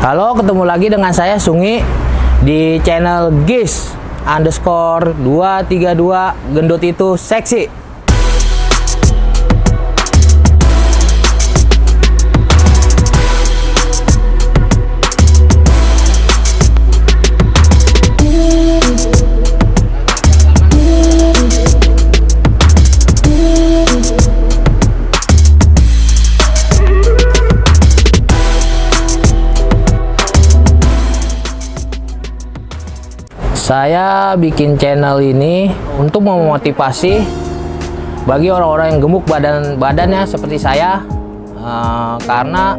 Halo, ketemu lagi dengan saya Sungi di channel GIS_232 gendut itu seksi. Saya bikin channel ini untuk memotivasi bagi orang-orang yang gemuk badannya seperti saya, karena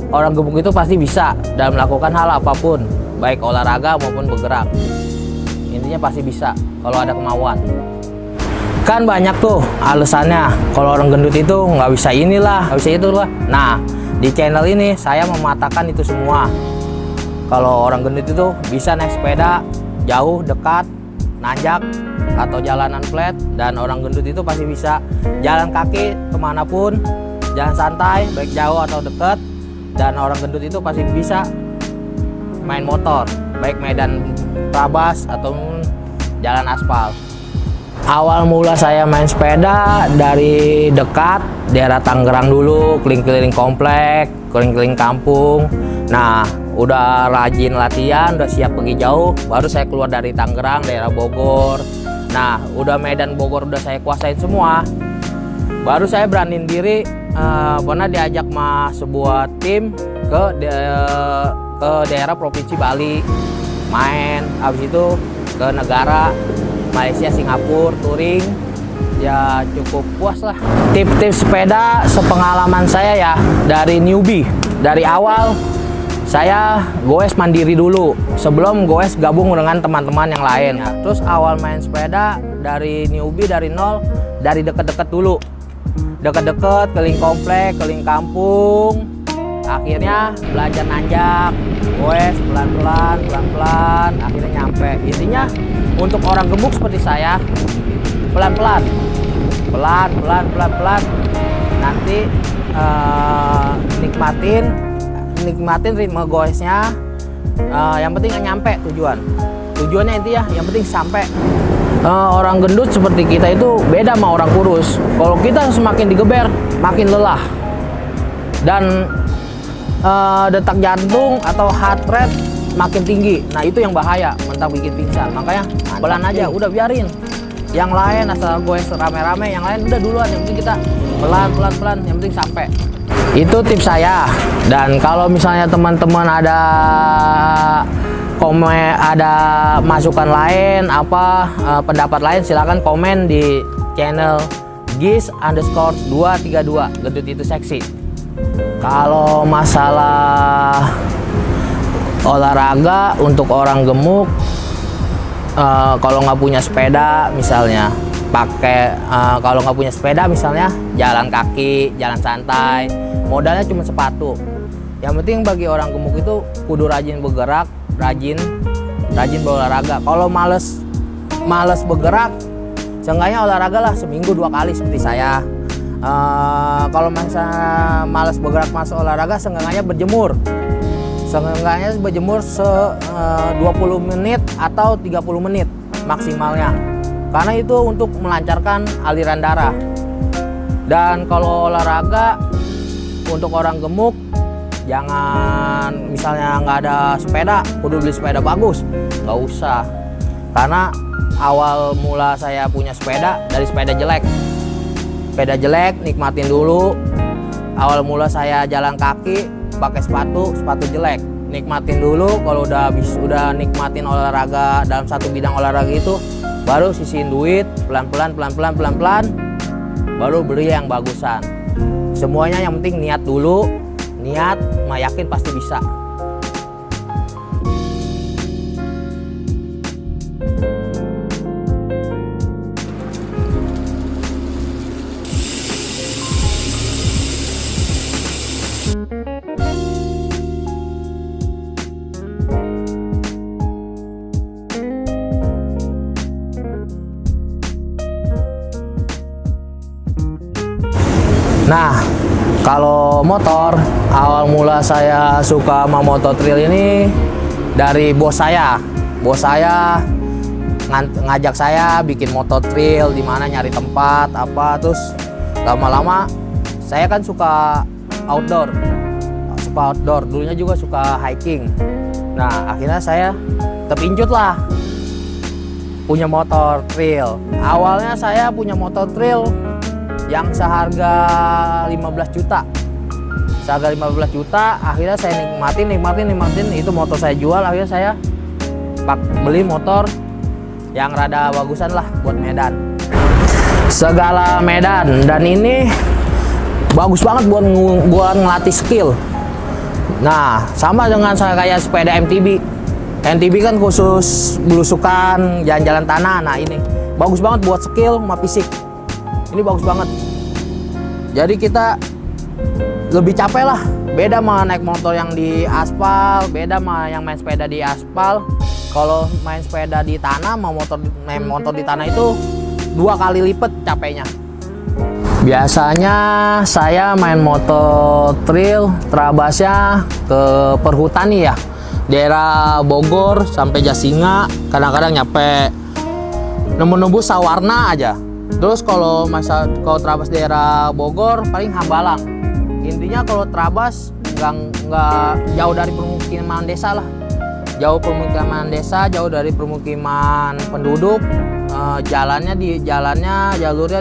orang gemuk itu pasti bisa dalam melakukan hal apapun, baik olahraga maupun bergerak. Intinya pasti bisa kalau ada kemauan. Kan banyak tuh alasannya kalau orang gendut itu nggak bisa inilah, nggak bisa itulah. Nah, di channel ini saya mematahkan itu semua. Kalau orang gendut itu bisa naik sepeda jauh, dekat, nanjak, atau jalanan flat. Dan orang gendut itu pasti bisa jalan kaki kemanapun, jalan santai, baik jauh atau dekat. Dan orang gendut itu pasti bisa main motor, baik medan trabas atau jalan aspal. Awal mula saya main sepeda dari dekat, daerah Tangerang dulu, keliling-keliling komplek, keliling-keliling kampung. Nah, udah rajin latihan, udah siap pergi jauh, baru saya keluar dari Tangerang, daerah Bogor. Nah, udah Medan Bogor udah saya kuasain semua, baru saya beraniin diri. Pernah diajak sebuah tim ke daerah provinsi Bali, main. Habis itu ke negara Malaysia, Singapura, touring. Ya cukup puas lah. Tips-tips sepeda sepengalaman saya ya, dari newbie, dari awal saya goes mandiri dulu sebelum goes gabung dengan teman-teman yang lain. Terus awal main sepeda dari newbie, dari nol, dari deket-deket dulu, deket-deket, keliling komplek, keliling kampung. Akhirnya belajar nanjak, goes pelan-pelan, akhirnya nyampe. Intinya untuk orang gemuk seperti saya, pelan-pelan, nanti nikmatin ritme goesnya. Yang penting nyampe tujuannya intinya yang penting sampai. Orang gendut seperti kita itu beda sama orang kurus. Kalau kita semakin digeber makin lelah, dan detak jantung atau heart rate makin tinggi. Nah, itu yang bahaya, mentak bikin pingsan. Makanya pelan aja, udah biarin yang lain asal goes rame-rame, yang lain udah duluan, yang penting kita pelan, yang penting sampai. Itu tips saya. Dan kalau misalnya teman-teman ada masukan lain, pendapat lain, silakan komen di channel GIS_232 gendut itu seksi. Kalau masalah olahraga untuk orang gemuk, kalau nggak punya sepeda misalnya, kalau nggak punya sepeda misalnya jalan kaki, jalan santai, modalnya cuma sepatu. Yang penting bagi orang gemuk itu kudu rajin bergerak, rajin berolahraga. Kalau males bergerak, seenggaknya olahraga lah seminggu 2 kali seperti saya. Kalau misalnya males bergerak masuk olahraga, seenggaknya berjemur 20 menit atau 30 menit maksimalnya, karena itu untuk melancarkan aliran darah. Dan kalau olahraga untuk orang gemuk, jangan misalnya nggak ada sepeda, kudu beli sepeda bagus, nggak usah. Karena awal mula saya punya sepeda dari sepeda jelek, nikmatin dulu. Awal mula saya jalan kaki pakai sepatu jelek, nikmatin dulu. Kalau udah nikmatin olahraga dalam satu bidang olahraga itu, baru sisihin duit pelan-pelan, baru beli yang bagusan. Semuanya yang penting niat dulu, yakin pasti bisa. Nah, kalau motor, awal mula saya suka sama motor trail ini dari bos saya. Bos saya ngajak saya bikin motor trail, di mana nyari tempat apa, terus lama-lama saya kan suka outdoor. Dulunya juga suka hiking. Nah, akhirnya saya terpincut lah punya motor trail. Awalnya saya punya motor trail yang seharga 15 juta. Seharga 15 juta, akhirnya saya nikmatin, itu motor saya jual, akhirnya saya beli motor yang rada bagusan lah buat medan. Segala medan, dan ini bagus banget buat ngelatih skill. Nah, sama dengan saya kayak sepeda MTB. MTB kan khusus belusukan, jalan-jalan tanah. Nah, ini bagus banget buat skill sama fisik. Ini bagus banget. Jadi kita lebih capek lah. Beda sama naik motor yang di aspal, beda sama yang main sepeda di aspal. Kalau main sepeda di tanah, main motor di tanah itu 2 kali lipat capeknya. Biasanya saya main motor trail terabasnya ke Perhutani ya, daerah Bogor sampai Jasinga, kadang-kadang nyampe nembus Sawarna aja. Terus kalau terabas daerah Bogor paling Hambalang. Intinya kalau terabas nggak jauh dari permukiman desa lah, jauh dari permukiman penduduk. Jalurnya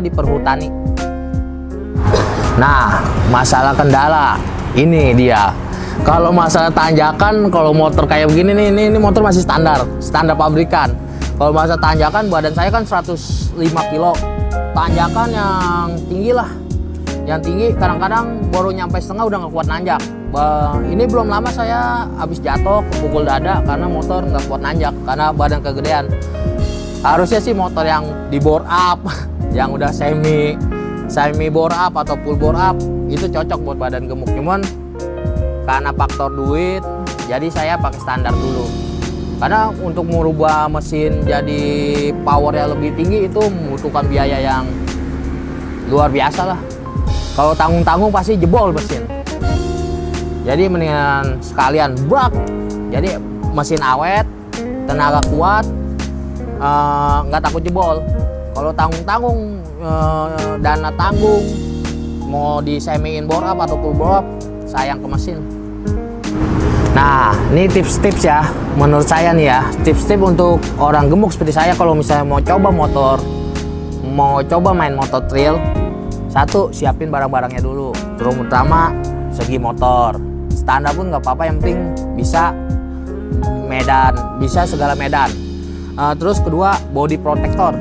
di Perhutani. Nah, masalah kendala ini dia. Kalau masalah tanjakan, kalau motor kayak begini nih, ini motor masih standar pabrikan. Kalau masalah tanjakan, badan saya kan 105 kilo. Tanjakan yang tinggi lah, yang tinggi kadang-kadang baru nyampe setengah udah nggak kuat nanjak. Ini belum lama saya habis jatuh, pukul dada karena motor nggak kuat nanjak karena badan kegedean. Harusnya sih motor yang di bore up, yang udah semi bore up atau full bore up, itu cocok buat badan gemuk. Cuman karena faktor duit, jadi saya pakai standar dulu. Karena untuk merubah mesin jadi power yang lebih tinggi itu membutuhkan biaya yang luar biasa lah. Kalau tanggung-tanggung pasti jebol mesin. Jadi mendingan sekalian brak. Jadi mesin awet, tenaga kuat, nggak takut jebol. Kalau tanggung-tanggung, dana tanggung, mau disemiin bore up atau full bore up, sayang ke mesin. Nah, ini tips-tips ya, menurut saya nih ya, tips-tips untuk orang gemuk seperti saya kalau misalnya mau coba main motor trail. Satu, siapin barang-barangnya dulu, terutama segi motor. Standar pun nggak apa-apa, yang penting bisa medan, bisa segala medan. Terus kedua, body protector,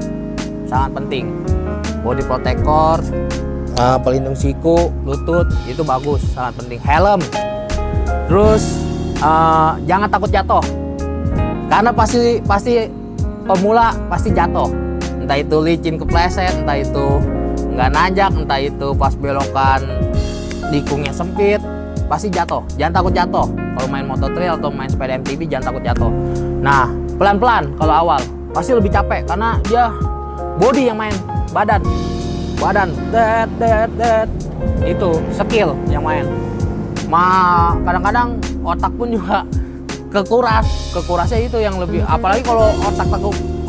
sangat penting. Body protector, pelindung siku, lutut, itu bagus, sangat penting. Helm. Terus jangan takut jatuh, karena pasti pemula pasti jatuh. Entah itu licin kepleset, entah itu nggak nanjak, entah itu pas belokan tikungnya sempit, pasti jatuh. Jangan takut jatuh. Kalau main motor trail atau main sepeda MTB, jangan takut jatuh. Nah, pelan-pelan kalau awal pasti lebih capek karena dia body yang main, badan itu skill yang main. Kadang-kadang otak pun juga kekurasnya itu yang lebih, apalagi kalau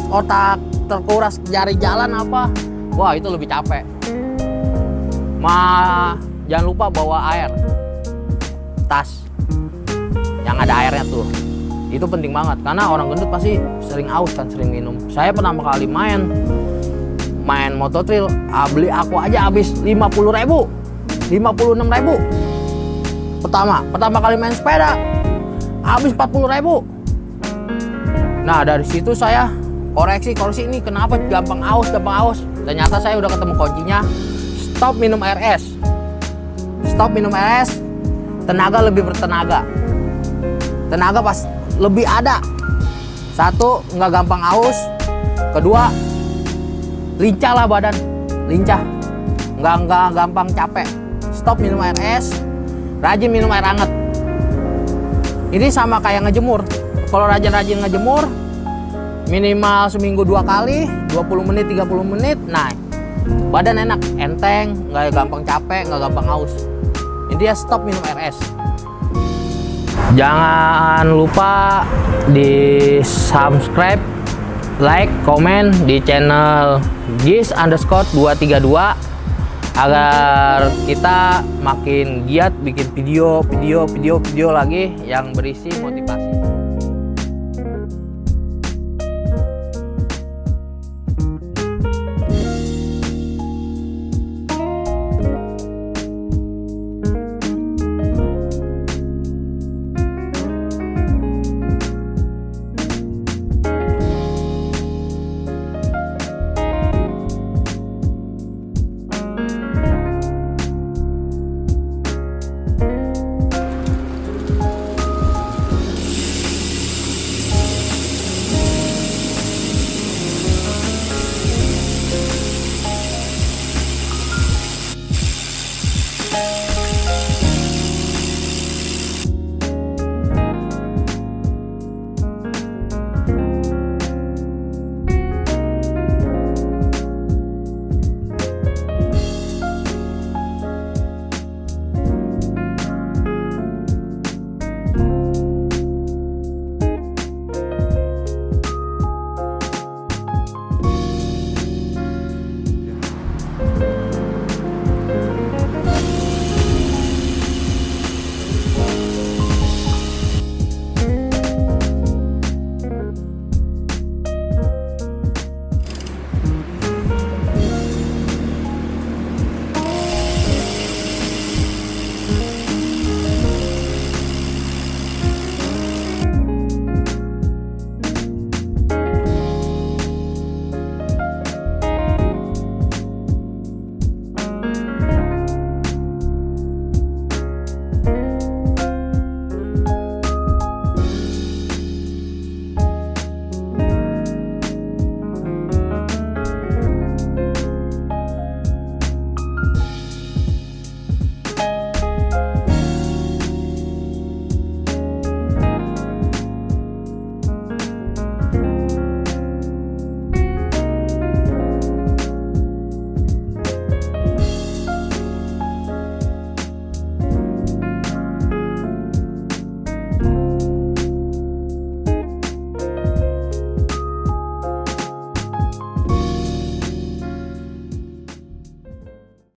otak terkuras cari jalan apa, wah itu lebih capek. Jangan lupa bawa air, tas yang ada airnya tuh, itu penting banget karena orang gendut pasti sering aus kan, sering minum. Saya pertama kali main motor trail, beli aku aja habis 50.000, 56.000. Pertama kali main sepeda habis 40.000. Nah, dari situ saya koreksi ini kenapa gampang aus. Ternyata saya udah ketemu kuncinya. Stop minum air es, tenaga lebih bertenaga, tenaga pas lebih ada. Satu, nggak gampang aus. Kedua, lincah lah badan, nggak gampang capek. Stop minum air es, rajin minum air hangat. Ini sama kayak ngejemur. Kalau rajin ngejemur, minimal seminggu 2 kali, 20 menit, 30 menit. Nah, badan enak, enteng, nggak gampang capek, nggak gampang haus. dia stop minum air es. Jangan lupa di subscribe, like, komen di channel Gis_232 agar kita makin giat bikin video lagi yang berisi motivasi.